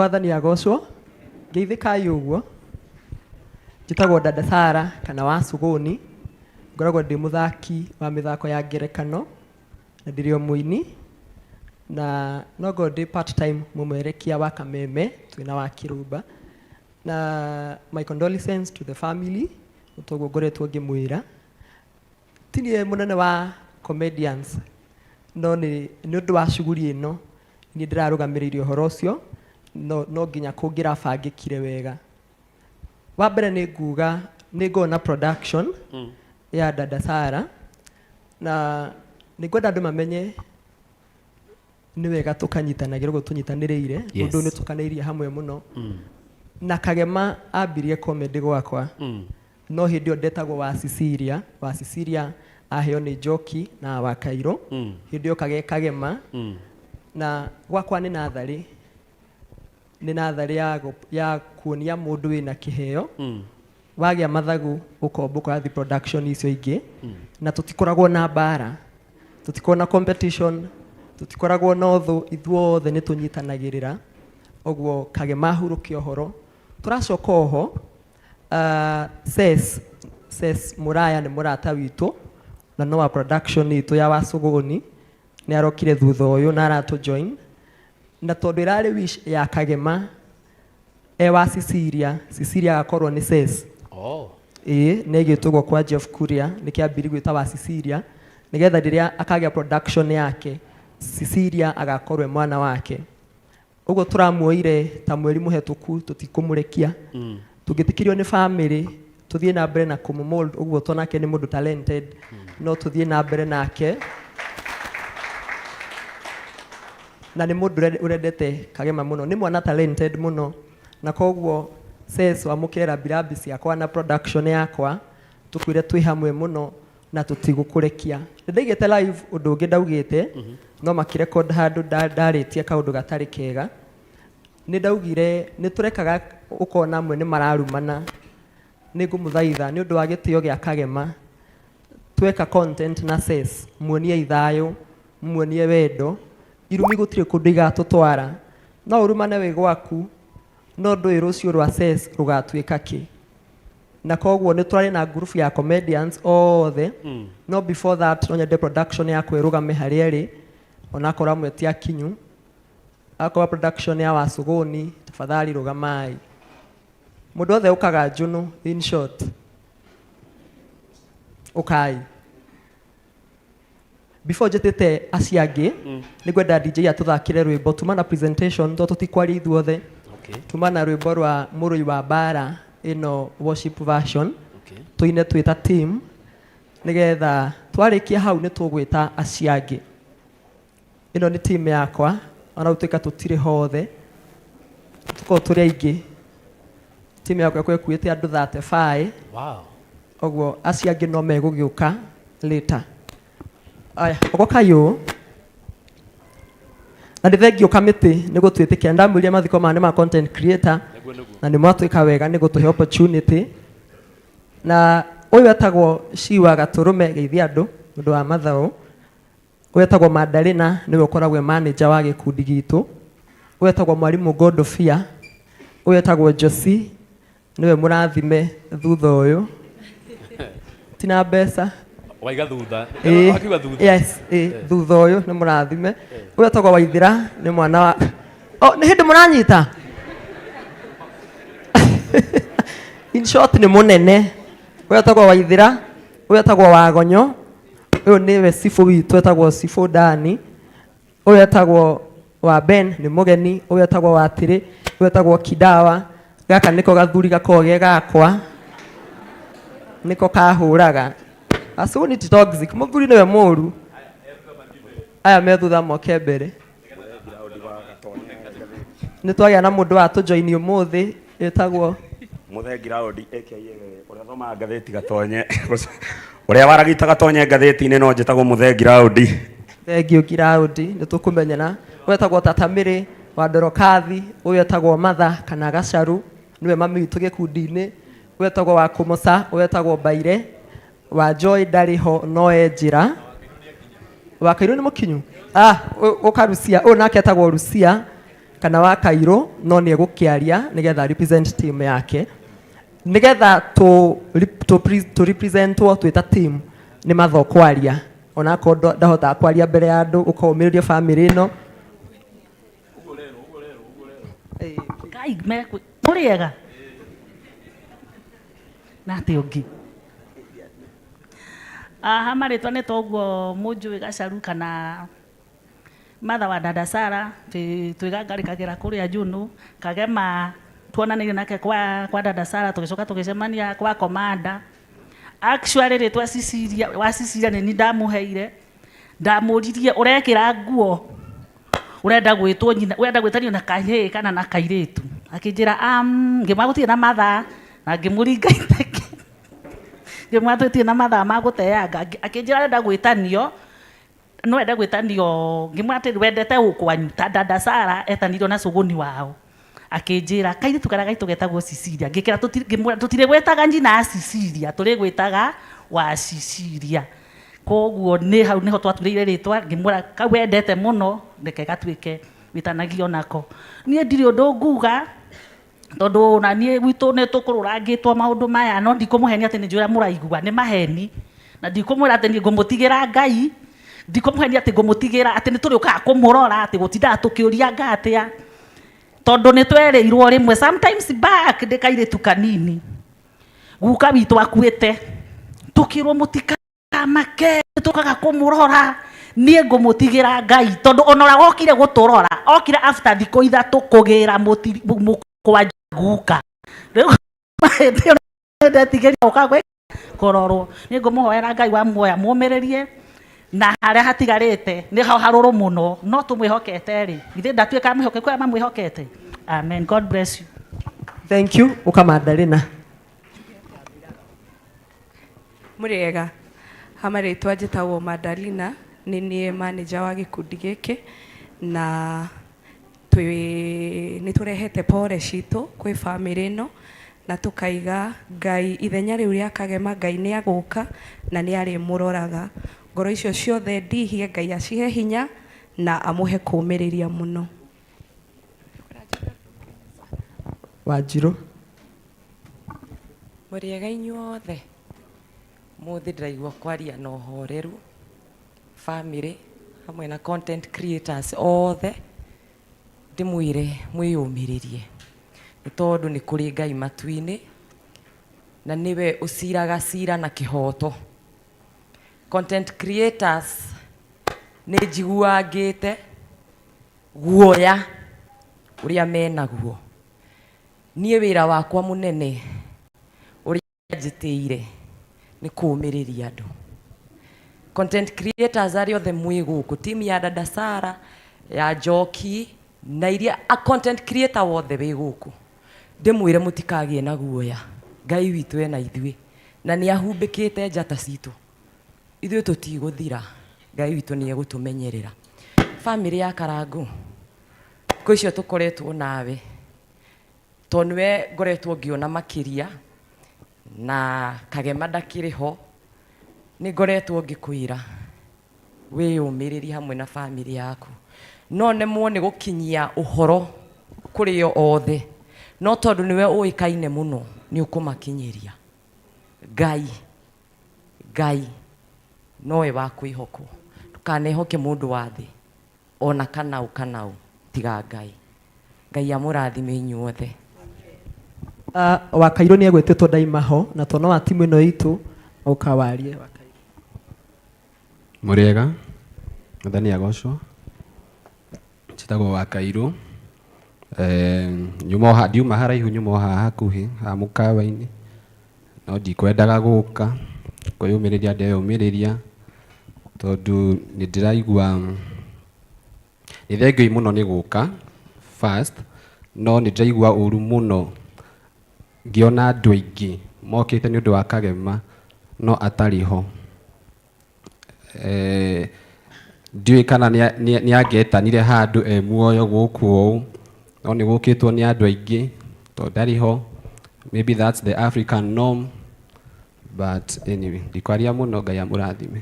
Mwathani agocwo ngeithĩkai ũguo. Njĩtagwo Dada Sara kana wa Suguni. Ngoragwo ndĩ mũthaki wa mĩthako ya ngerekano na ndĩrĩ o mũini, na no ngorwo ndĩ part time mũmerekia wa Kameme twĩna wa Kĩrumba. Na my condolences to the family, ũtoguo ngoretwo ngĩmwĩra. Ti niĩ mũnene wa comedians, no nĩ ũndũ wa shughuli ĩno niĩ ndĩrarũgamĩrĩire ũhoro ũcio, no nginya kũngĩrabangĩkire wega. Wa mbere nĩ nguga nĩ ngona production ya Dada Sara, na nĩ ngwenda andũ mamenye nĩ wega tũkanyitanagĩra ũguo tũnyitanĩrĩire, ũndũ nĩ tũkanĩirie hamwe mũno. Na Kagema ambirie comedy gwakwa, no hĩndĩ ĩyo ndetagwo wa Cecilia aheo nĩ Njoki na wa Kairũ, hĩndĩ ĩyo Kagema, na gwakwa nĩ natharĩ ya kuonia mũndũ wĩna kĩheo, wagĩa mathagu ũkomboka athi production icio ingĩ, na tũtikoragwo na mbara, tũtikoragwo na competition, tũtikoragwo na ũthũ, ithuothe nĩ tũnyitanagĩrĩra. Ũguo Kagema ahurũkia ũhoro. Tũracoka oho, Ses Mũraya nĩ mũrata witũ na no wa production itũ ya wa Suguni, nĩ arokire thutha ũyũ na aratũ join, na tondũ ĩrarĩ wish ya Kagema wa Cecilia agakorwo nĩ Ses. Nĩ gĩtũgwo kwa Jeff Kuria nĩ kĩambiri gwĩta wa Cecilia, nĩgetha rĩrĩa akagĩa production yake Cecilia agakorwo mwana wake. Ũguo tũramuoire ta mweri mũhetũku, tũtikũmũrekia. Tũngĩthikĩrio nĩ family tuthiĩ na mbere na kũmũmold, ũguo tonake nĩ mũndũ talented, no tuthiĩ na mbere nake. Na nĩ mũndũ ũrendete Kagema mũno, nĩ mwana talented mũno, na koguo Ses wamũkĩra birambi ciakwa na production yakwa, tũkwĩre twĩ hamwe mũno na tũtigũkũrekia. Ndaigĩte live ũndũ ũngĩ ndaugĩte, no makĩrecord handũ ndarĩtie kaũndũ gatarĩ kega. Nĩ ndaugire nĩ tũrekaga ũkona amwe nĩ mararumana, nĩ ngũmũthaitha nĩ ũndũ wa gĩtĩo gĩa Kagema, tweka content na Ses, muonie ithayũ, muonie wendo, irumi gũtirĩ kũndũ igatũtwara. No ũrumane wĩ gwaku, no ndũĩ rũciũ rwa Ses rũgatuĩka kĩ. Na koguo nĩ twarĩ na group ya comedians othe, no before that no nyende production ya kwĩrũgame harĩa ĩrĩ, onakorwo amwe ti akinyu. Akorwo production ya wa Suguni, tafadhali rũgamai. Mũndũ othe ũkaga njũnũ, in short, ũkai. Before njĩtĩte acio angĩ, nĩ ngwenda DJ atũthakĩre rwĩmbo, tuma na presentation, tondũ tũtikwaria ithuothe. Tuma na rwĩmbo rwa Mũrũi wa Mbara, ĩno worship version, tũine twĩta team, nĩgetha twarĩkia hau nĩ tũgwĩta acio angĩ. Ĩno nĩ team yakwa, ona gũtuĩka tũtirĩ hothe, tũkorwo tũrĩ aingĩ. Team yakwa ĩkuĩte andũ 35. Ũguo acio angĩ no megũgĩũka later. Aya, ũgokai ũũ. Na ndĩthengio kamĩtĩ nĩ gũtwĩtĩkia, ndamwĩria mathiko maya nĩ ma content creator, na nĩ mwatwĩka wega nĩ gũtũhe opportunity. Na ũyũ etagwo Shiwa Gatũrũme, geithia andũ ũndũ wa mathaũ. Ũyũ etagwo Madarina, nĩwe ũkoragwo manager wa gĩkundi gitũ. Ũyũ etagwo Mwarimũ Godofia. Ũyũ etagwo Josi, nĩwe mũrathime thutha ũyũ. Tina mbeca. Waiga thutha. Yes, thutha ũyũ nĩ mũrathime. Ũyũ etagwo Waithĩra, nĩ mwana wa... nĩ hĩndĩ mũranyita? In short nĩ mũnene. Ũyũ etagwo Waithĩra, ũyũ etagwo Wagonyo, ũyũ nĩwe Sifũ witũ etagwo Sifũ Dani, ũyũ etagwo wa Ben nĩ mũgeni, ũyũ etagwo Watĩrĩ, ũyũ etagwo Kidawa, gaka nĩko gathuri gakoragwo ge gakwa, nĩko kahũraga. Asuni ti toxic, mũthuri nĩwe mũru. Aya me thutha moke mbere. Nĩ twagĩa na mũndũ wa tũjoini ũmũthĩ, etagwo Mũthengi Raũndi aka ũrĩa thomaga ngathĩti Gatonye, ũrĩa waragita Gatonye ngathĩti-inĩ no njĩtagwo Mũthengi Raũndi. Thengiũ Raũndi, nĩ tũkũmenyana. Ũyũ etagwo Tata Mĩrĩ wa Ndorokathi, ũyũ etagwo Matha kana Gacaru, nĩwe mami witũ gĩkundi-inĩ. Ũyũ etagwo wa Kũmũca, ũyũ etagwo Mbaire, wa Joy ndarĩ ho no njĩra. Wa Kairũ nĩ mũkinyu. Ũka Rucia, ũyũ nake etagwo Rucia, kana wa Kairo no nĩ egũkĩaria nĩgetha represent team yake nĩgetha to representwo twĩ ta team nĩ Matho kwaria ona ko ndahota kwaria mbere ya andũ ũkaũmĩrĩria family ĩno Ngai mũrĩega na atĩ ũngĩ marĩtwa nĩ toguo mũnjũĩ Gacaru kana Martha wa dada Sarah twĩgangarĩkagĩra kũrĩa Juno Kagema tuonanĩire nake kwa dada Sarah tũgĩcoka tũgĩcemania kwa Commander actually rĩtwa Cicilia wa Cicilia nĩ ndamũheire ndamũririe ũrekĩra nguo urenda gwĩtwo nyina urenda gwĩtanio na kahĩĩ kana na kairĩtu akĩnjĩra ngĩmagũtirĩ na mathaa na ngĩmũringa iteke ngĩmwatũtie na mathaa ma gũteanga akĩnjĩra arenda gwĩtanio no enda gwĩtanio ngĩmwatĩ wendete gũkwanyu ta dada Sarah etanirio na cũgũni wao akĩnjĩra kairĩtu kana gaitũ getagwo Cicilia ngĩkĩra tũtirĩ gwĩtaga nyina Cicilia tũrĩ gwĩtaga wa Cicilia koguo nĩ hau nĩho twatũrĩire rĩtwa ngĩmwĩra kau wendete mũno reke gatuĩke wĩtanagio nako niĩ ndirĩ ũndũ nguga tondũ na niĩ gwitũ nĩ tũkũrũrangĩtwo maũndũ maya no ndikũmũhenia atĩ nĩ njũra mũraigua nĩ maheni na ndikũmwĩra atĩ nĩ ngũmũtigĩra Ngai ndikũmũhenia atĩ ngũmũtigĩra atĩ nĩ tũrĩũkaga kũmũrora atĩ gũtindaga tũkĩũria Ngai atĩa tondũ nĩ twerĩirwo rĩmwe sometimes back ndĩkairĩtu kanini guka witũ akuĩte tũkĩrwo mũtikamake tũkaga kũmũrora niĩ ngũmũtigĩra Ngai tondũ ona gokire gũtũrora okire after thikũ ithatũ kũgĩra mũkwa guka rĩu ndetigĩria ũkagwe kũrorwo nĩ ngũmũhoera Ngai wa muoya mũmĩrĩrie na harĩa hatigarĩte nĩ hao harũrũ mũno no tũmwĩhokete rĩ githĩ ndatuĩka mwĩhokeku arĩa mamwĩhokete amen God bless you thank you Ukamandarina mũrĩega hamarĩtwa njĩtagwo Madalina nĩ niĩ manager wa gĩkundi gĩkĩ na nĩ tũrehete pore citũ kwĩ family ĩno na tukaiga Ngai ithenya rĩu rĩa Kagema Ngai nĩ agũka na nĩ arĩmũroraga ngoro icio ciothe ndihie Ngai acihe hinya na amũhe kũũmĩrĩria mũno Wanjirũ mũrĩega inyuothe mũthĩ ndĩraigua kwaria na ũhoreru family hamwe na content creators othe ndĩmwĩre mwĩyũmĩrĩrie nĩ tondũ nĩ kũrĩ Ngai matu-inĩ na nĩwe ũciraga cira na kĩhoto content creators nĩ njiguangĩte guoya ũrĩa menaguo niĩ wĩra wakwa mũnene ũrĩa njĩtĩire nĩ kũũmĩrĩria andũ content creators arĩa othe mwĩ gũkũ timu ya dada Sarah ya Njoki na iria a content creator wothe wĩ gũkũ ndĩmwĩre mũtikagĩe na guoya Ngai witũ ena ithuĩ na nĩ ahumbĩkĩte njata citũ ithuĩ tũtigũthira Ngai witũ nĩ egũtũmenyerera family ya Karangũ thikũ icio tũkoretwo nawe tondũ nĩwe ngoretwo ngĩona makĩria na Kagema ndakĩrĩ ho nĩ ngoretwo ngĩkwĩra wĩyũmĩrĩrie hamwe na family yaku no nemwo nĩ gũkinyia ũhoro kũrĩ o othe no tondũ nĩwe ũĩkaine mũno nĩ ũkũmakinyĩria Ngai nowe wa kwĩhokwo ndũkanehoke mũndũ wa thĩ ona kanaũ tiga Ngai amũrathime inyuothe wa Kairũ nĩ egwĩtĩtwo ndaima ho na tondũ wa timu ĩno itũ ũkawarie wa Kairũ mũrĩega Mwathani agocwo njĩtagwo wa Kairũ ndiuma haraihu nyuma haha hakuhĩ ha mũkawa-inĩ no ndikwendaga gũka kwĩyũmĩrĩria ndeyũmĩrĩria tondũ nĩ ndĩraigua nĩ thengiũ mũno nĩ gũka first no nĩ ndĩraigua ũru mũno ngĩona andũ aingĩ mokĩte nĩ ũndũ wa Kagema no atarĩ ho ndiũĩ kana nĩ angĩetanire handũ muoyo gũkũ ũũ no nĩ gũkĩtwo nĩ andũ aingĩ tondũ ndarĩ ho maybe that's the African norm but anyway ndikwaria mũno Ngai amũrathime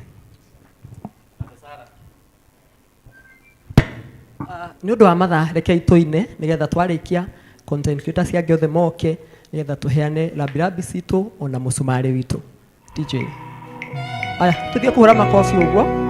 nĩ ũndũ wa mathaa rekei tũine nĩgetha twarĩkia content creators cia giothe moke nĩgetha tũheane rambirambi citũ ona mũcumarĩ witũ. DJ aya tũthiĩ kũhũra makobi ũguo.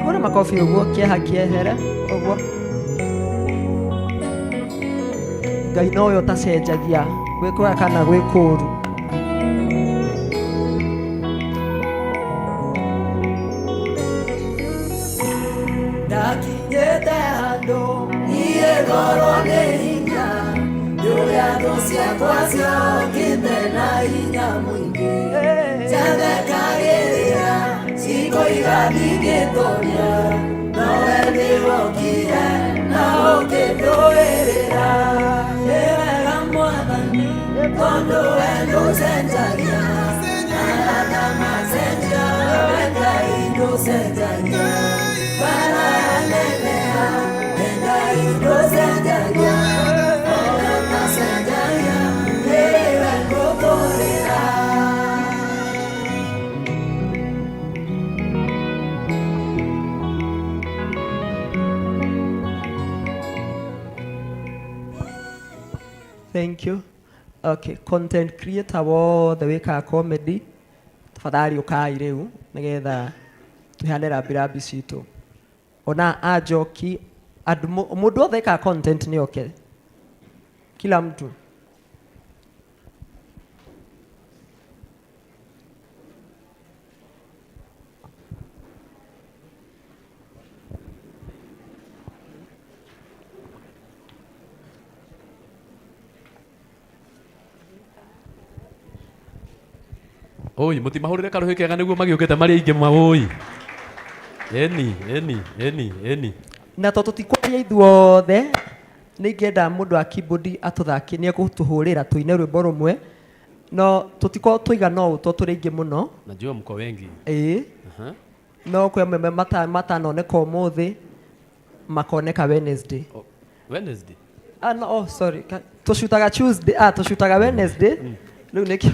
Hũra makobi ũguo kĩeha kĩehere ũguo. Ngai nowe ũtacenjagia gwĩ kwega kana gwĩ kũũru. Ndakinyĩte handũ niĩ ngorwo nĩ hinya ndũrĩa thũ ciakwa ciokĩte na hinya mũingĩ njathekagĩrĩra cikũiga ndingĩtũria nowe nĩwokire na ũkĩndũĩrĩra nĩ wega Mwathani tondũ we ndũcenjagia arata macenjia we Ngai ndũcenjagia baraneneha we Ngai ndũcenjagia ona macenjagia nĩwe ngũtũrĩra. Thank you. Okay, content creator wothe wĩkaga comedy tafadhali ũkai rĩu nĩgetha tũheane rambirambi citũ. Ona ajoki mũndũ wothe wĩkaga content nĩ oke. Kila mtu. Oi, mutimahurire karuhi kega niguo magiukite mari aingi mawoi. Eni. Na to tutikwaria ithuothe nĩ ingĩenda mũndũ wa keyboard atũthaki nĩ egũtũhũrĩra tũine rwĩmbo rũmwe no tũtikorwo tũigana ũũ to tũrĩ aingĩ mũno. Najua mko wengi. No kwĩ amwe matanoneka ũmũthĩ makoneka Wednesday. Wednesday? No, oh, sorry. Tũcutaga Tuesday, tũcutaga Wednesday. Rĩu nĩkĩo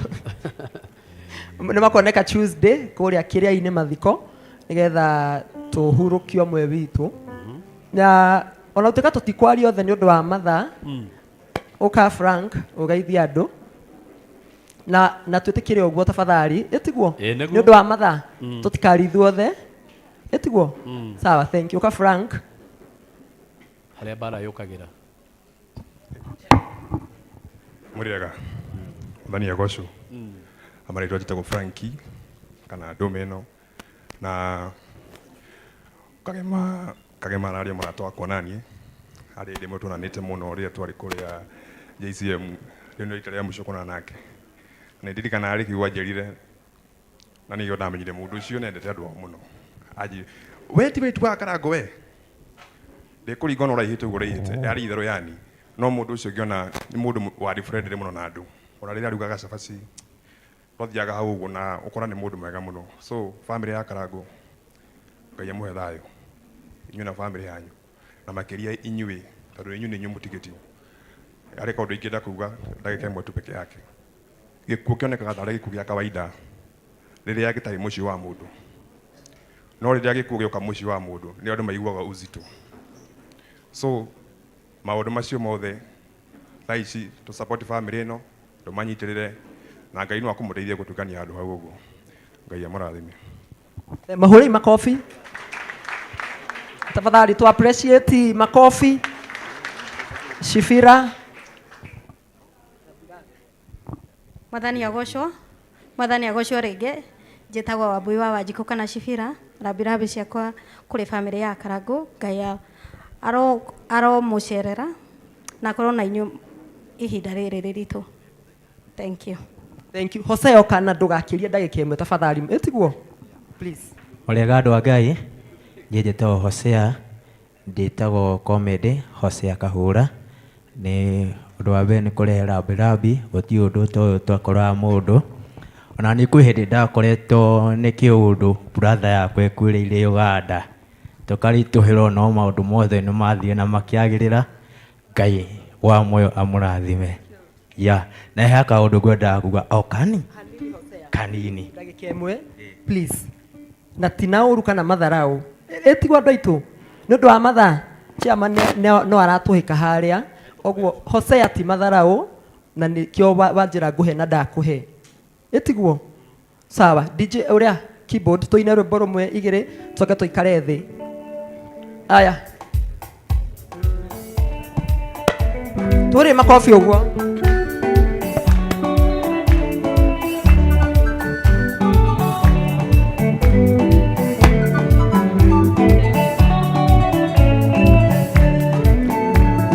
nĩ makoneka Tuesday kũrĩa kĩrĩa-inĩ mathiko nĩgetha tũhurũkio mwe witũ. Na ona ũtĩka tũtikwaria othe nĩ ũndũ wa mathaa ũka Frank ũgeithia andũ na twĩtĩkĩre ũguo tafadhali ĩtiguo nĩ ũndũ wa mathaa tũtikarithu othe ĩtiguo. Sawa, thank you. Ũka Frank harĩa bara yũkagĩra mũrĩega Thania Gosho amarĩtwo njĩtagwo Frankie kana Domeno na kagema araria mũrata wakwa naniĩ harĩ ndĩ mũtũnanĩte mũno rĩrĩa twarĩ kũrĩa JCM rĩu nĩ rita rĩa mũico kũonana nake na ndirikana arĩ kiugo anjĩrire na nĩguo ndamenyire mũndũ ũcio nendete andũ ao mũno anjĩ we ti wetu wa Karango we ndĩkũringa ona ũraihĩte ũguo ũraihĩte arĩ itherũ yani no mũndũ ũcio ngĩona nĩ mũndũ warĩ friendly mũno na andũ ona rĩrĩa arugaga cabaci twathiaga hau ũguo na ũkora nĩ mũndũ mwega mũno. So family ya Karango Ngai amũhe thayũ inyuĩ na family yanyu na makĩria inyuĩ tondũ inyuĩ nĩ inyuĩ mũtigiti arĩ kaũndũ ingĩenda kuga ndagĩka ĩmwe tu peke yake. Gĩkuũ kĩonekaga tarĩ gĩkuũ gĩa kawaida rĩrĩa gĩtarĩ mũciĩ wa mũndũ no rĩrĩa gĩkuũ gĩoka mũciĩ wa mũndũ nĩ andũ maiguaga uzito. So maũndũ macio mothe thaa ici tũ support family ĩno tũmanyitĩrĩre na Ngai no akũmũteithia gũtukania andũ hau ũguo. Ngai amũrathime. Mahũrei makobi tafadhali tu appreciate makofi. Shifira. Mwathani agocwo rĩngĩ njĩtagwo Wambui wa Wanjikũ kana Shifira. Rambirambi ciakwa kũrĩ bamĩrĩ ya Karangũ. Ngai aromũcerera na akorwo na inyuĩ ihinda rĩrĩ rĩritũ. Thank you. Thank you. Hosea kana ndũgakĩrie ndagĩka ĩmwe tafadhali. Ĩtiguo? Please. Orega andũ a Ngai, niĩ njĩtagwo Hosea, ndĩtagwo Comedy Hosea Kahũra. Nĩ ũndũ wa mbere nĩ kũrehe rambirambi, gũtirĩ ũndũ ũtoĩ twakoraga mũndũ. Ona nĩ kwĩ hĩndĩ ndakoretwo nĩ kĩũndũ brother yakwa ĩkuĩrĩire Uganda. Tũkaritũhĩrwo no maũndũ mothe nĩ mathiĩ na makĩagĩrĩra. Ngai wa muoyo amũrathime. Ya, na he kaũndũ ngwendaga kuga o kanini. Ndagĩka ĩmwe, please. Na tina ũru kana matharau. Ĩtigwo andũ aitũ. Nĩ ũndũ wa mathaa, chairman no aratũhĩka harĩa. Oguo Hosea ti matharau na nĩkĩo wanjĩra nguhe na ndakũhe. Ĩtiguo? Sawa. DJ ũrĩa keyboard tũine rwĩmbo rũmwe igĩrĩ tũcoke tũikare thĩ. Aya. Tũrĩ makobi ũguo.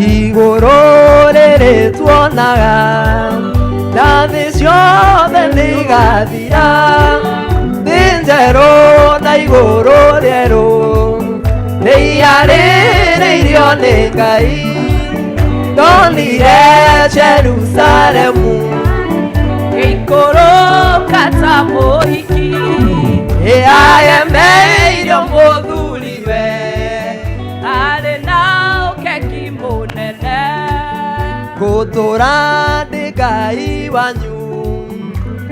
Igũrũ rĩrĩ tuonaga na thĩ ciothe nĩ igathira, thĩ njerũ na igũrũ rĩerũ nĩ iharĩrĩirio nĩ Ngai. Ndonire Jerusalemu gĩikũrũka ta mũhiki, agemeirio mũthuriwe arĩ na ũkeki mũnene. Gũtũra ndĩ Ngai wanyu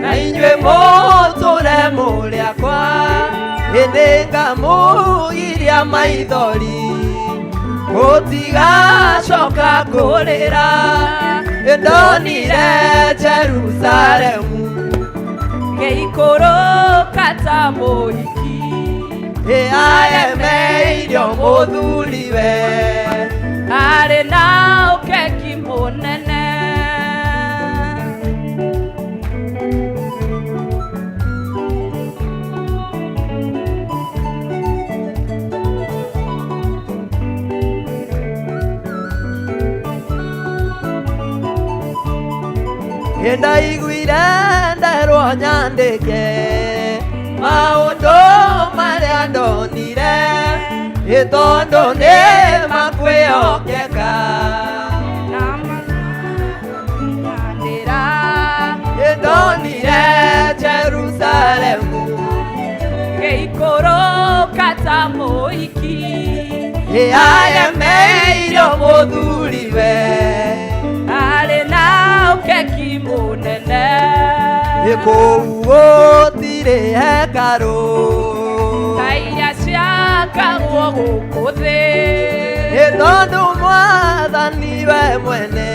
na inyuĩ mũtũre mũrĩ akwa, ĩndĩ ngamũgiria maithori mũtigacoka kũrĩra. Ndonire Jerusalemu gĩikũrũka ta mũhiki, agemeirio mũthuriwe arĩ na ũkeki mũnene. Ndaiguire nderwo nyandĩke maũndũ marĩa ndonire, tondũ nĩ makwĩhokeka. Ndonire Jerusalemu gĩikũrũka ta mũhiki, agemeirio mũthuriwe arĩ na ũkeki mũnene. Kũu gũtirĩ hekarũ ta iria ciakagwo gũkũ thĩ, tondũ Mwathani we mwene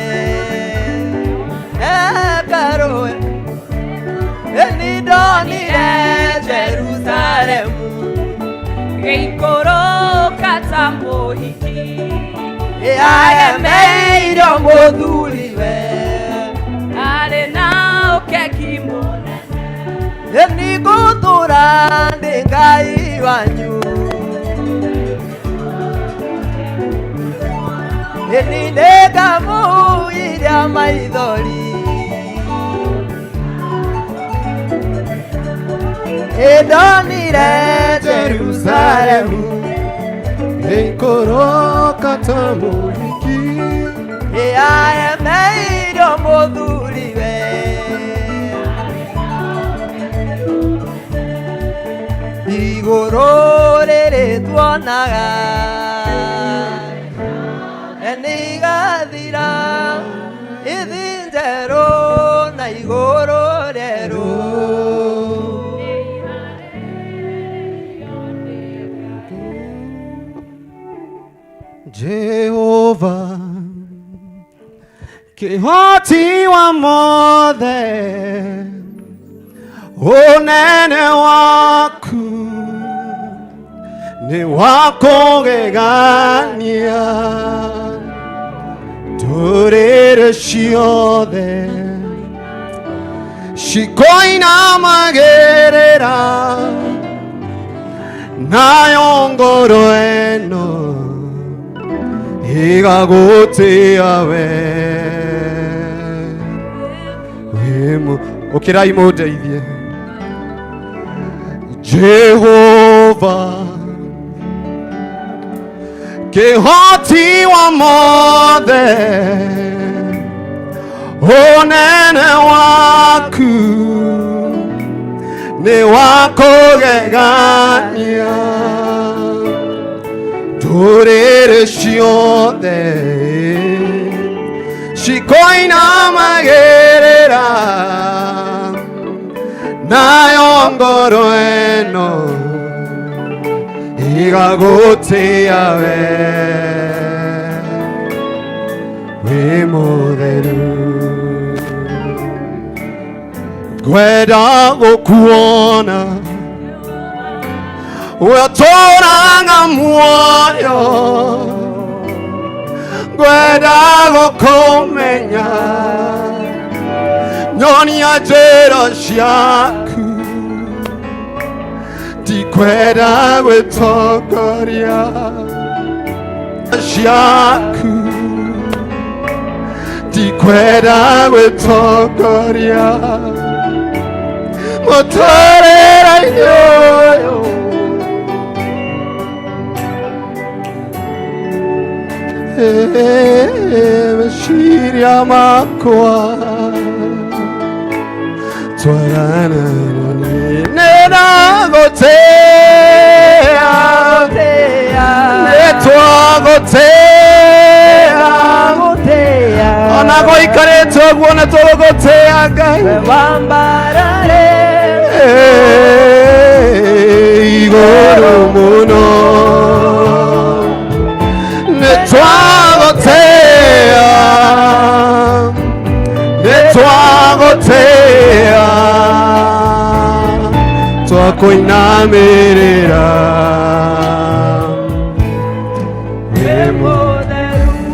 hekarũ. Nĩ ndonire Jerusalemu gĩikũrũka ta mũhiki, agemeirio mũthuriwe arĩ na ũkeki mũnene. Nĩ ngũtũra ndĩ Ngai wanyu, nĩ ngamũgiria maithori. Ndonire Jerusalemu gĩikũrũka ta mũhiki, agemeirio mũthuriwe igũrũ rĩrĩ tuonaga nĩ igathira, ithĩ njerũ na igũrũ rĩerũ. Jehova kĩhoti wa mothe, ũnene waku nĩ wa kũgegania, ndũrĩrĩ ciothe cikoinamagĩrĩra nayo ngoro ĩno igagũtĩĩa we ũkĩrai mũndeithie Jehova kĩhoti wa mothe ũnene waku nĩ wa kũgegania ndũrĩrĩ ciothe cikoinamagĩrĩra nayo ngoro ĩno igagũtĩĩa wĩ mũtheru ngwenda gũkuona ũtũũraga muoyo ngwenda gũkũmenya nyonia njĩra ciaku ndikwenda gwĩtongoria ciaku ndikwenda gwĩtongoria mũtũũrĩre-inĩ ũyũ meciria makwa twarana nĩndagũtĩĩa nĩtwagũtĩĩa ona gũikarĩte ũguo nĩtũgũtĩĩa Ngai igũrũ mũno nĩtwagũtĩĩa nĩtwagũtĩĩa twakũinamĩrĩra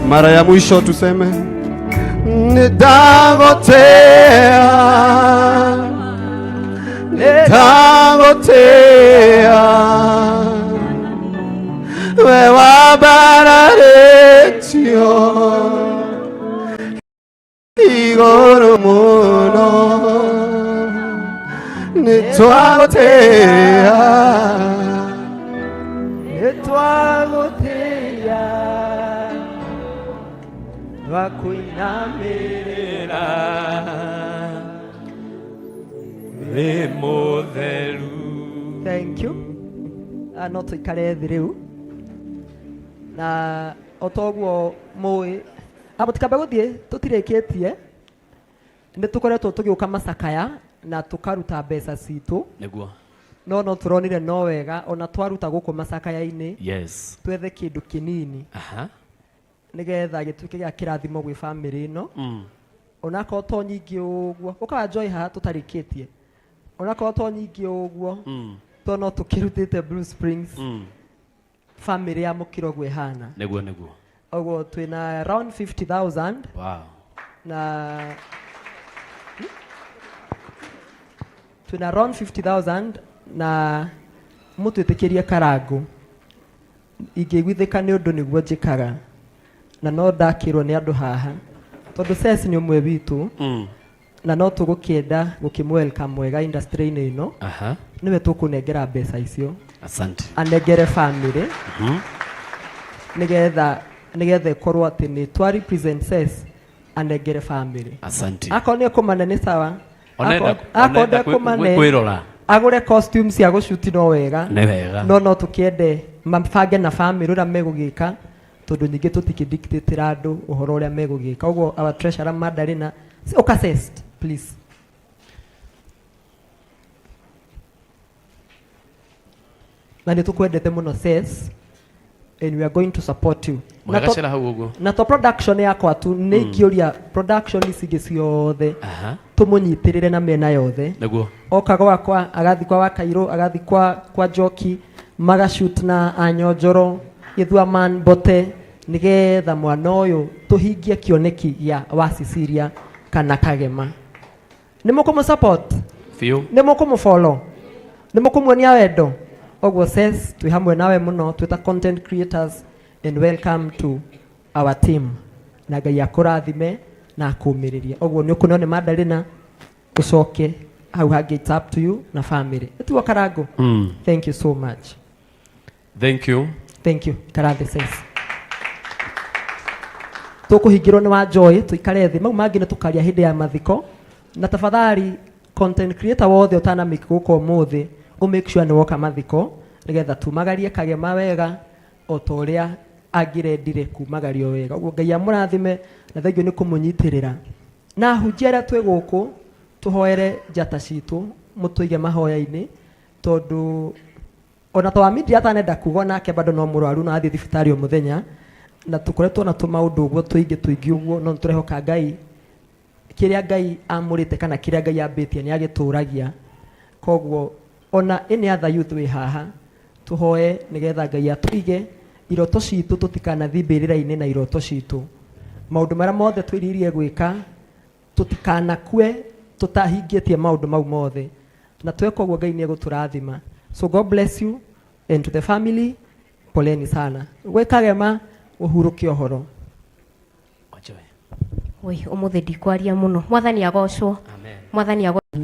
mara ya mwisho tuseme nĩndagũtĩĩa nĩndagũtĩĩa we wambararĩtio igũrũ mũno nĩtwagũtĩĩa nĩtwagũtĩĩa twakũinamĩrĩra wĩ mũtheru. Thank you. No tũikare thĩ rĩu na otoguo mũĩ mũtikambe gũthiĩ tũtirĩkĩtie nĩ tũkoretwo tũgĩũka macakaya na tũkaruta mbeca citũ nĩguo no tũronire no wega ona twaruta gũkũ macakaya-inĩ yes twethe kĩndũ kĩnini nĩgetha gĩtuĩke gĩa kĩrathimo gwĩ bamĩrĩ ĩno onakorwo to nyingĩ ũguo ũkaga Joy haha tũtarĩkĩtie onakorwo to nyingĩ ũguo to no tũkĩrutĩte Blue Springs family ya mũkiro gwĩ hana nĩguo oguo twĩna around 50,000 wow na twĩna around 50,000 na mũtwĩtĩkĩrie karangu ingĩiguithĩka nĩ ũndũ nĩguo njĩkaga na no ndakĩrwo nĩ andũ haha tondũ Ses nĩ ũmwe witũ na no tũgũkĩenda gũkĩmwelcome wega industry-inĩ ĩno nĩwe tũkũnengera mbeca icio asante anengere family nĩgetha ĩkorwo atĩ nĩ twa represent Ses anengere family asante akorwo nĩ kũmane nĩ sawa onenda kwĩrora agũre costume cia gũcuti no wega nĩ wega no tũkĩende mabange na family ũrĩa megũgĩka tondũ ningĩ tũtikĩdictatĩra andũ ũhoro ũrĩa megũgĩka ũguo our treasurer Madalena Ses please na nĩ tũkwendete mũno Ses and we are going to support you na to production yakwa tu nĩ ingĩũria production cingĩ ciothe tũmũnyitĩrĩre na mĩena yothe oka gwakwa agathi kwa Wakairũ agathi kwa Njoki magashoot na Anyonjoro Gĩthua Man Bote nigetha mwana uyu tuhingie kioneki ya wa Cecilia kana Kagema. Nimukumu support Fio. Nimukumu follow nimukumuonia wendo. Ogwo says twi hamwe nawe muno twita content creators and welcome to our team. Na Ngai akurathime na akumiririe. Ogwo ni ukuno ni Madalena ucoke hau hangi, it's up to you na family. Etuwa Karangu. Thank you so much. Thank you. Thank you. Karathe says. Tukuhingirwo ni wa Joy tuikare thi mau mangine tukaria hindi ya mathiko na tafadhali content creator wothe utana mikuko muthi make sure ni woka mathiko nigetha tumagarie Kagema wega o toria agirendire kumagario wega. Uguo Ngai amurathime na thengio ni kumunyitirira na hunjia twe guku tuhoere njata citu mutuige mahoya-ini tondu ona twa media atanenda kuga nake bado no murwaru na athi thibitari o muthenya na tukoretwo na tumaundu uguo tuingi uguo no turehoka Ngai kiria Ngai amurite kana kiria Ngai ambitie ni agituragia. Koguo ona any other youth we haha tuhoe nigetha Ngai atuige iroto citu tutikana thimbirira-ini na iroto citu maundu maria mothe twiririe gwika tutikana kue tutahingitie maundu mau mothe na tweka uguo Ngai ni eguturathima. So God bless you and to the family poleni sana gwe Kagema uhuruke ohoro. Oi umuthi ndikwaria muno mwathani agocwo. Amen. Mwathani agocwo.